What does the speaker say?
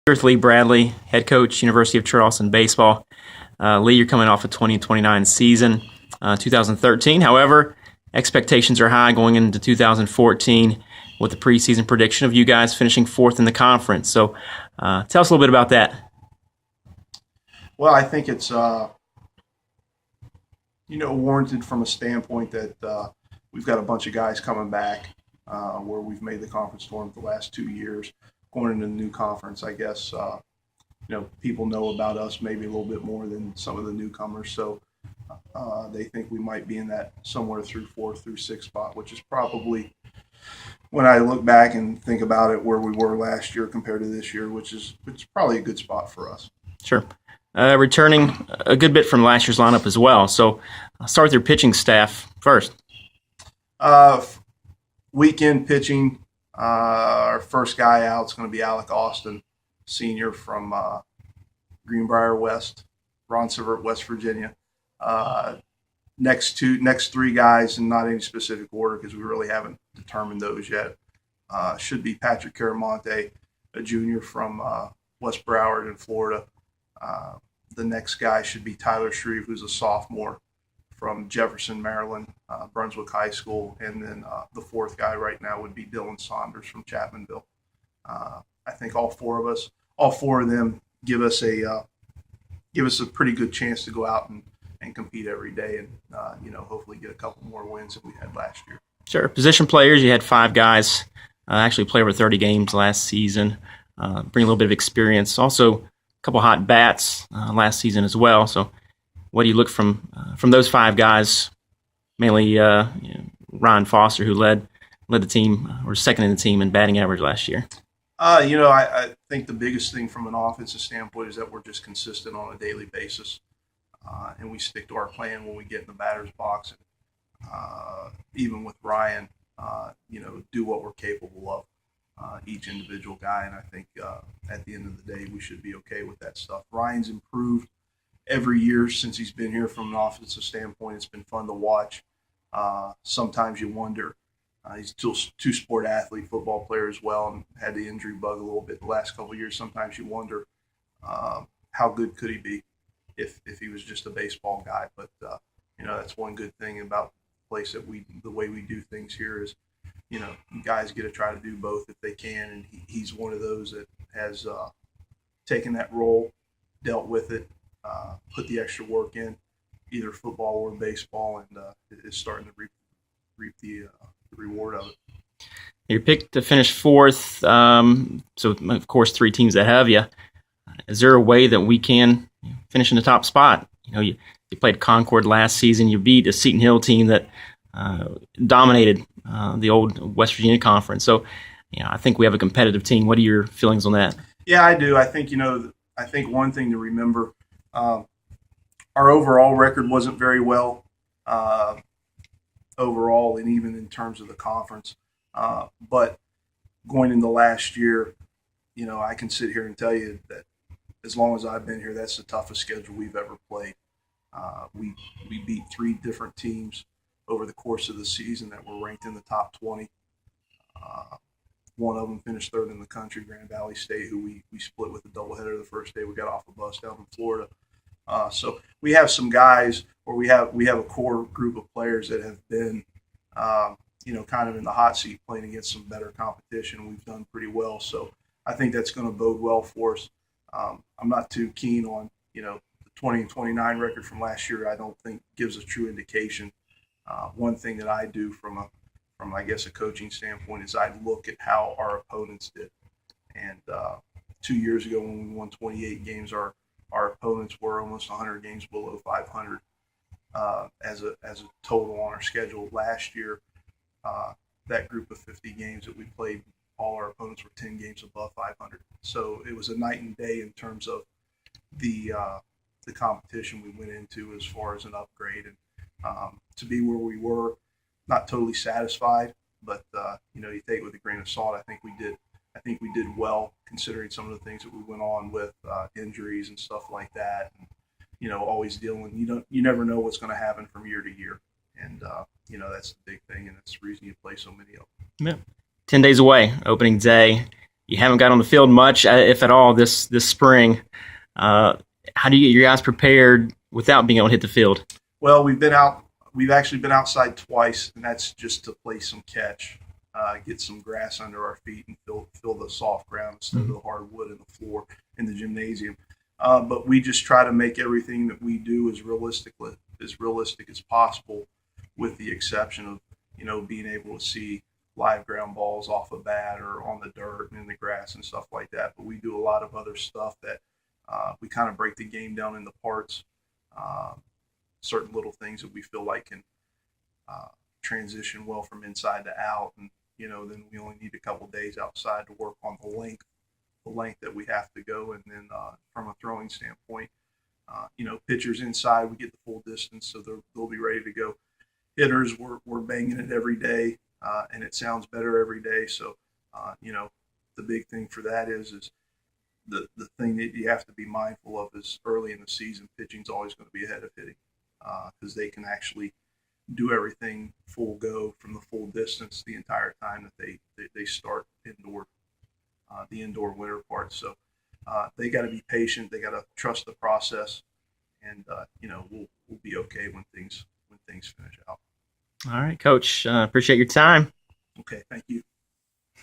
Here with Lee Bradley, head coach, University of Charleston baseball. Lee, you're coming off a 2029 season, 2013. However, expectations are high going into 2014 with the preseason prediction of you guys finishing fourth in the conference. So tell us a little bit about that. Well, I think it's warranted from a standpoint that we've got a bunch of guys coming back where we've made the conference tournament the last 2 years. Going into the new conference, I guess, people know about us maybe a little bit more than some of the newcomers. So they think we might be in that somewhere through fourth through sixth spot, which is probably, when I look back and think about it, where we were last year compared to this year, which is probably a good spot for us. Sure. Returning a good bit from last year's lineup as well. So I'll start with your pitching staff first. Weekend pitching. Our first guy out is going to be Alec Austin, senior from Greenbrier West, Ronceverte, West Virginia. Next three guys, and not any specific order because we really haven't determined those yet, should be Patrick Caramonte, a junior from West Broward in Florida. The next guy should be Tyler Shreve, who's a sophomore from Jefferson, Maryland, Brunswick High School. And then the fourth guy right now would be Dylan Saunders from Chapmanville. I think all four of them give us a pretty good chance to go out and compete every day and, hopefully get a couple more wins than we had last year. Sure. Position players, you had five guys actually play over 30 games last season, bring a little bit of experience. Also, a couple hot bats last season as well. So what do you look from those five guys, mainly Ryan Foster, who led the team, or second in the team in batting average last year? I think the biggest thing from an offensive standpoint is that we're just consistent on a daily basis, and we stick to our plan when we get in the batter's box. And even with Ryan, do what we're capable of, each individual guy. And I think at the end of the day, we should be okay with that stuff. Ryan's improved every year since he's been here from an offensive standpoint. It's been fun to watch. Sometimes you wonder. He's a two-sport athlete, football player as well, and had the injury bug a little bit the last couple of years. Sometimes you wonder how good could he be if he was just a baseball guy. But that's one good thing about the place that the way we do things here is, guys get to try to do both if they can, and he's one of those that has taken that role, dealt with it, put the extra work in, either football or baseball, and is starting to reap the reward of it. You're picked to finish fourth, so of course 3 teams ahead of you. Is there a way that we can finish in the top spot? You played Concord last season. You beat a Seton Hill team that dominated the old West Virginia Conference. So, I think we have a competitive team. What are your feelings on that? Yeah, I do. I think one thing to remember, our overall record wasn't very well overall, and even in terms of the conference. But going into last year, I can sit here and tell you that as long as I've been here, that's the toughest schedule we've ever played. We beat 3 different teams over the course of the season that were ranked in the top 20. One of them finished third in the country, Grand Valley State, who we split with a doubleheader the first day we got off the bus down in Florida. So we have some guys, or we have a core group of players that have been, kind of in the hot seat playing against some better competition. We've done pretty well, so I think that's going to bode well for us. I'm not too keen on, the 20 and 29 record from last year. I don't think gives a true indication. One thing that I do from I guess a coaching standpoint is I look at how our opponents did. And 2 years ago when we won 28 games, our opponents were almost 100 games below 500 as a total on our schedule. Last year, that group of 50 games that we played, all our opponents were 10 games above 500. So it was a night and day in terms of the competition we went into as far as an upgrade. And to be where we were, not totally satisfied, but you take it with a grain of salt. I think we did well considering some of the things that we went on with injuries and stuff like that. And, always dealing. You never know what's going to happen from year to year, and that's the big thing, and that's the reason you play so many of them. Yeah. 10 days away, opening day. you haven't got on the field much, if at all, this spring. How do you get your guys prepared without being able to hit the field? Well, we've been out. We've actually been outside twice, and that's just to play some catch, get some grass under our feet, and feel the soft ground instead of the hardwood in the floor in the gymnasium. But we just try to make everything that we do as realistic as possible, with the exception of being able to see live ground balls off a bat or on the dirt and in the grass and stuff like that. But we do a lot of other stuff that we kind of break the game down into parts. Certain little things that we feel like can transition well from inside to out, and then we only need a couple days outside to work on the length that we have to go, and then from a throwing standpoint, pitchers inside, we get the full distance, so they'll be ready to go. Hitters, we're banging it every day, and it sounds better every day. So, the big thing for that is the thing that you have to be mindful of is early in the season, pitching's always going to be ahead of hitting, because they can actually do everything full go from the full distance the entire time that they start indoor, the indoor winter part. So they got to be patient. They got to trust the process, and we'll be okay when things finish out. All right, Coach. Appreciate your time.